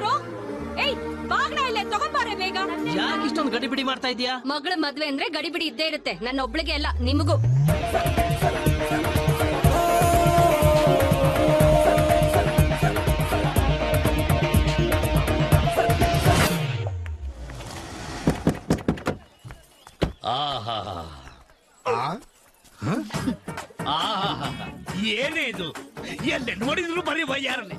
ಇವ್ರು? ಏಯ್ ಬಾಗ್ನ ಇಲ್ಲೇ ತಗೊಂಬಾರೆ ಬೇಗ. ಯಾಕೆ ಇಷ್ಟೊಂದು ಗಡಿಬಿಡಿ ಮಾಡ್ತಾ ಇದೀಯಾ? ಮಗಳ ಮದ್ವೆ ಅಂದ್ರೆ ಗಡಿಬಿಡಿ ಇದ್ದೇ ಇರುತ್ತೆ. ನನ್ನ ಒಬ್ಳಿಗೆ ಅಲ್ಲ, ನಿಮಗೂ. ಏನೇ ಇದು? ಎಲ್ಲಿ ನೋಡಿದ್ರು ಬರೀ ವಯ್ಯಾರನೆ.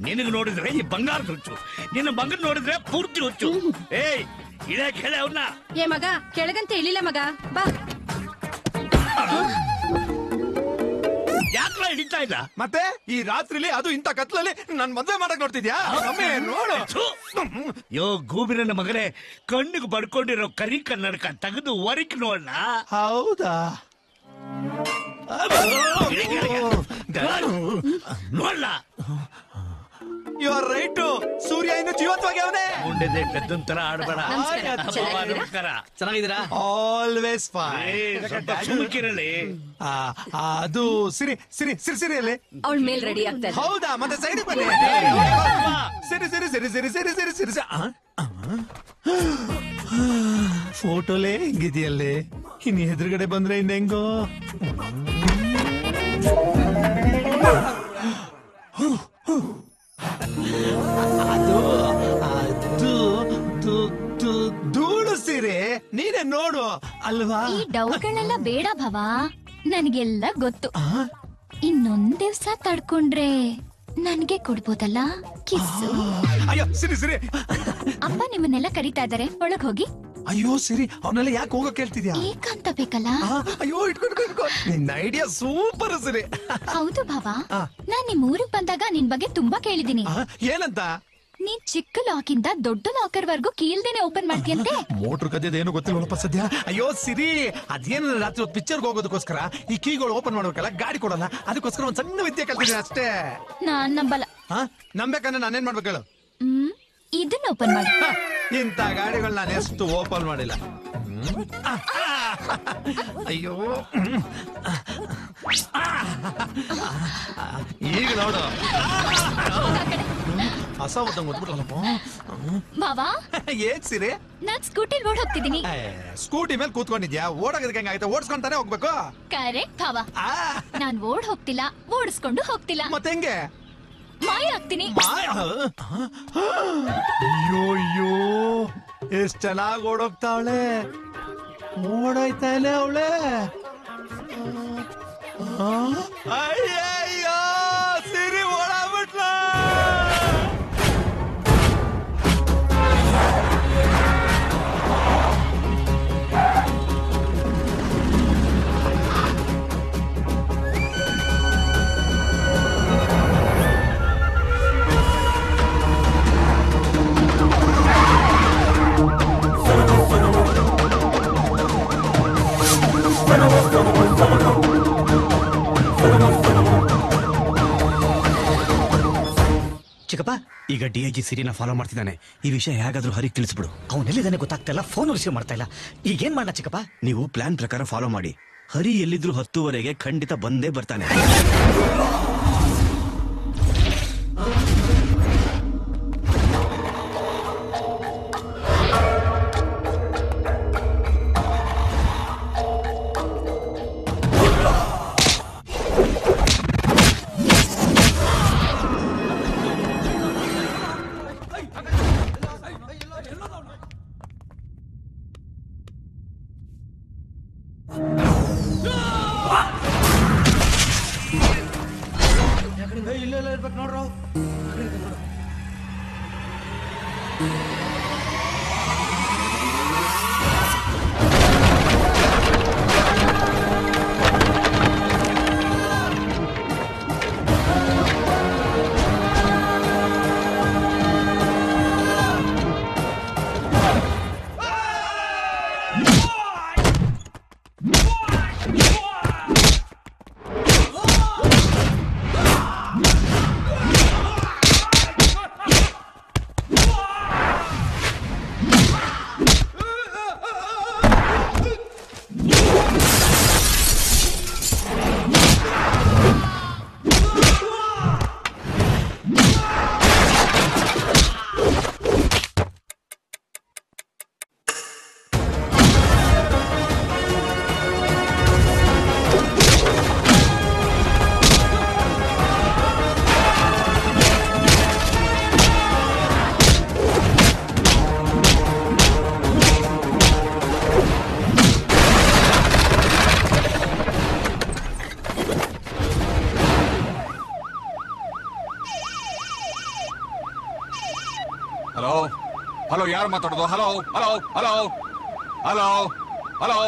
ನಿನಗೆ ನೋಡಿದ್ರೆ ಈ ಬಂಗಾರದ ಹುಚ್ಚು, ನಿನ್ನ ಮಗನ್ ನೋಡಿದ್ರೆ ಪೂರ್ತಿ ಹುಚ್ಚು. ಏಯ್ ಇದೇ ಕೇಳ ಅವ್ನ. ಏ ಮಗ, ಕೆಳಗಂತ ಇಳಿಲ್ಲ ಮಗ, ಬಾ. ಯಾಕಲ ಹಿಡಿತಾ ಇಲ್ಲ? ಮತ್ತೆ ಈ ರಾತ್ರಿಲಿ ಅದು ಇಂತ ಕತ್ಲಲ್ಲಿ ನನ್ ಮದ್ವೆ ಮಾಡಕ್ ನೋಡ್ತಿದ್ಯಾ? ನೋಡು. ಯೋ ಗೂಬಿನ ಮಗನೇ, ಕಣ್ಣಿಗೆ ಬಡ್ಕೊಂಡಿರೋ ಕರಿ ಕನ್ನಡಕ ತೆಗೆದು ಹೊರಕ್ ನೋಡ್ನ. ಹೌದಾ? ನೋಡ್ಲ. You are right. ಸೂರ್ಯ ಇನ್ನು ಜೀವಂತವಾಗಿ ಅವನೇ. ಮುಂದೆ ಪೆದ್ದನ್ ತರ ಆಡ್ಬೇಡ. ಚೆನ್ನಾಗಿದ್ದೀರಾ? Always fine. ಸುಮ್ಕಿರಲಿ. ಅದು ಸಿರಿ ಸಿರಿ ಸಿರಿ ಸಿರಿಯಲ್ಲಿ ಅವಳ ಮೇಲ್ ರೆಡಿ ಆಗ್ತಾ. ಹೌದಾ? ಮತ್ತೆ ಸೈಡ್ ಬನ್ನಿ. ಸಿರಿ ಸಿರಿ ಸಿರಿ ಸಿರಿ ಸಿರಿ ಸಿರಿ ಸಿರಿ ಸಿರಿ. ಫೋಟೋಲೇ ಹಿಂಗಿದೆಯಲ್ಲೇ, ಇನ್ನು ಎದುರುಗಡೆ ಬಂದ್ರೆ ಇನ್ ಹೆಂಗೋ. ಅದು ಅದು ಧೂಳು ಸೀರೆ, ನೀನೇ ನೋಡು ಅಲ್ವಾ? ಈ ಡೌಟ್ಗಳೆಲ್ಲ ಬೇಡ ಭವ, ನನಗೆಲ್ಲ ಗೊತ್ತು. ಇನ್ನೊಂದ್ ದಿವ್ಸ ತಡ್ಕೊಂಡ್ರೆ ನನ್ಗೆ ಕೊಡ್ಬೋದಲ್ಲ ಕಿಸ್ಸು. ಅಯ್ಯೋ ಸಿರಿ ಸಿರಿ, ಅಪ್ಪ ನಿಮ್ಮನ್ನೆಲ್ಲ ಕರೀತಾ ಇದಾರೆ, ಒಳಗ್ ಹೋಗಿ. ಅಯ್ಯೋ ಸಿರಿ, ಅವನ್ನೆಲ್ಲ ಯಾಕೆ ಹೋಗೋ ಕೇಳ್ತಿದ್ಯಾ? ಏಕಂತ ಬೇಕಲ್ಲ. ಅಯ್ಯೋ ಇಟ್ಕೊಂಡು ನಿನ್ನ ಐಡಿಯಾ ಸೂಪರ್ ಸಿರಿ. ಹೌದು ಭಾವ, ನಾನ್ ನಿಮ್ ಊರಿಗೆ ಬಂದಾಗ ನಿನ್ ಬಗ್ಗೆ ತುಂಬಾ ಕೇಳಿದೀನಿ. ಏನಂತ? ನೀನ್ ಚಿಕ್ಕ ಲಾಕ್ ಇಂದ ದೊಡ್ಡ ಲಾಕರ್ ವರ್ಗೂ ಕೀಲ್ದೇನೆ ಓಪನ್ ಮಾಡ್ತೀಯಂತೆ. ಮೋಟ್ರ್ ಕದ್ದೇನು ಗೊತ್ತಿಲ್ಲ ಸದ್ಯ. ಅಯ್ಯೋ ಸಿರಿ, ಅದೇನ ರಾತ್ರಿ ಹೊತ್ತು ಪಿಕ್ಚರ್ಗೆ ಹೋಗೋದಕ್ಕೋಸ್ಕರ ಈ ಕೀಗಳು ಓಪನ್ ಮಾಡ್ಬೇಕಲ್ಲ, ಗಾಡಿ ಕೊಡಲ್ಲ, ಅದಕ್ಕೋಸ್ಕರ ಒಂದ್ ಸಣ್ಣ ವಿದ್ಯೆ ಕಲ್ತಿದ್ದೀನಿ ಅಷ್ಟೇ. ನಾನ್ ನಂಬಲ್ಲ. ನಂಬೇಕಂದ್ರೆ ನಾನೇನ್ ಮಾಡ್ಬೇಕು ಹೇಳು? ಇದನ್ನ ಓಪನ್ ಮಾಡಿ. ಇಂತ ಗಾಡಿಗಳು ನಾನು ಎಷ್ಟು ಓಪನ್ ಮಾಡಿಲ್ಲ. ಅಯ್ಯೋ ಈಗ ನೋಡು, ಅಸಾವತ್ತಂಗ್ ಗೊತ್ಬಿಟ್ಲಪ್ಪ. ಬಾವಾ ಏನ್ ಸಿರಿ? ನಾನ್ ಸ್ಕೂಟಿ ಓಡ್ ಹೋಗ್ತಿದ್ದೀನಿ. ಸ್ಕೂಟಿ ಮೇಲೆ ಕೂತ್ಕೊಂಡಿದ್ಯಾ? ಓಡೋದಕ್ಕೆ ಹೆಂಗಾಯ್ತು? ಓಡಿಸ್ಕೊಂತಾನೆ ಹೋಗ್ಬೇಕು. ಕರೆಕ್ಟ್ ಭಾವ. ನಾನ್ ಓಡ್ ಹೋಗ್ತಿಲ್ಲ, ಓಡಿಸ್ಕೊಂಡು ಹೋಗ್ತಿಲ್ಲ. ಮತ್ತೆ ಹೆಂಗೆ? ಮಾಯ ಆಗ್ತೀನಿ. ಅಯ್ಯೋ ಎಷ್ಟ್ ಚೆನ್ನಾಗ್ ಓಡೋಗ್ತಾವಳೆ. ಓಡೋಯ್ತಾನೆ ಅವಳೆ. ಅಯ್ಯಯ್ಯೋ ಸಿರಿ ಓಡಾಬಿಟ್ಲ. ಚಿಕ್ಕಪ್ಪ, ಈಗ DIG ಸಿರಿನ ಫಾಲೋ ಮಾಡ್ತಿದ್ದಾನೆ. ಈ ವಿಷಯ ಹೇಗಾದ್ರೂ ಹರಿಗೆ ತಿಳಿಸ್ಬಿಡು. ಅವನೆಲ್ಲಿದ್ದಾನೆ ಗೊತ್ತಾಗ್ತಾ ಇಲ್ಲ, ಫೋನ್ ರಿಸೀವ್ ಮಾಡ್ತಾ ಇಲ್ಲ. ಈಗೇನ್ ಮಾಡೋಣ ಚಿಕ್ಕಪ್ಪ? ನೀವು ಪ್ಲಾನ್ ಪ್ರಕಾರ ಫಾಲೋ ಮಾಡಿ. ಹರಿ ಎಲ್ಲಿದ್ರು 10:00ವರೆಗೆ ಖಂಡಿತ ಬಂದೇ ಬರ್ತಾನೆ. ಇಲ್ಲೆಲ್ಲ ಇರ್ಬೇಕು ನೋಡ್ರು. ಯಾರು ಮಾತಾಡೋದು? Hello hello hello hello hello.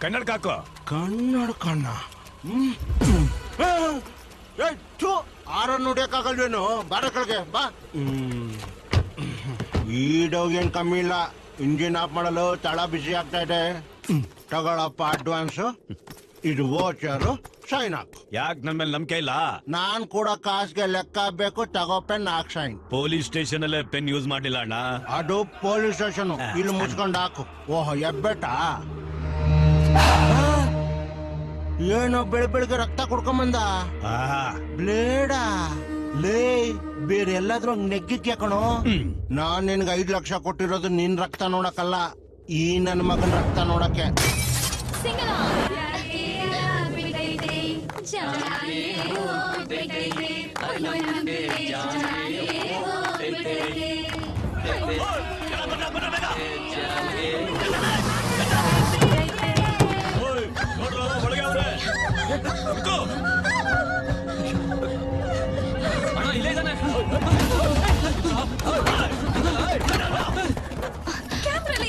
ಕನ್ನಡ ಕಾಕೋ ಕನ್ನಡ ಕಣ್ಣ ಆರ ನೋಡಿಯಕ್ಕಾಗಲ್ವೇನು? ಬಾರ ಕಳ್ಗೆ ಬಾ. ಈ ಡೋಗ್ ಏನ್ ಕಮ್ಮಿ ಇಲ್ಲ. ಇಂಜಿನ್ ಆಫ್ ಮಾಡಲು ತಳ ಬಿಸಿ ಆಗ್ತಾ ಇದೆ. ತಗೊಳಪ್ಪ ಅಡ್ವಾನ್ಸ್. ಇದು ವೋಚರು ಸೈನ್ ಹಾಕು. ಯಾಕೆ ನನ್ನ ಮೇಲೆ ನಂಬಿಕೆ ಇಲ್ಲ? ನಾನ್ ಕೂಡ ಕಾಸ್ಗೆ ಲೆಕ್ಕ ಬೇಕು. ತಗೋ ಪೆನ್ ಹಾಕ್ ಸೈನ್. ಪೊಲೀಸ್ ಸ್ಟೇಷನ್ ಅಲ್ಲೇ ಪೆನ್ ಯೂಸ್ ಮಾಡಿಲ್ಲ ಅಣ್ಣ. ಅದು ಪೊಲೀಸ್ ಸ್ಟೇಷನ್. ಇಲ್ಲಿ ಮುಚ್ಕೊಂಡು ಹಾಕು. ಓಹೋ ಎಬ್ಬೆಟ. ಏನೋ ಬೆಳಗ್ಗೆ ರಕ್ತ ಕುಡ್ಕೊಂಬಂದ. ಬ್ಲೇಡ ಲೇ ಬೇರೆ ಎಲ್ಲಾದ್ರೂ ನೆಗ್ಗಿದ್ಯಾ ಕಣೋ. ನಾನ್ ನಿನ್ಗೆ 5 ಲಕ್ಷ ಕೊಟ್ಟಿರೋದು ನಿನ್ ರಕ್ತ ನೋಡಕ್ಕಲ್ಲ, ಈ ನನ್ ಮಗನ್ ರಕ್ತ ನೋಡಕ್ಕೆ.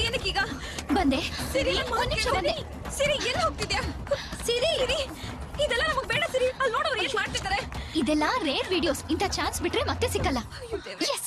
ಏನಕ್ಕೀಗ ಬಂದೆ. ಸಿರಿ ಸಿರಿ ಎಲ್ಲ ಹೋಗ್ತಿದ್ಯಾ? ಸಿರಿ ಇದೆಲ್ಲ ನಮಗ್ ಬೇಡ ಸಿರಿ. ಅಲ್ಲಿ ನೋಡೋರು ಏನ್ ಮಾಡ್ತಿದ್ದಾರೆ. ಇದೆಲ್ಲ ರೇರ್ ವಿಡಿಯೋಸ್. ಇಂಥ ಚಾನ್ಸ್ ಬಿಟ್ರೆ ಮತ್ತೆ ಸಿಕ್ಕಲ್ಲ. ಎಸ್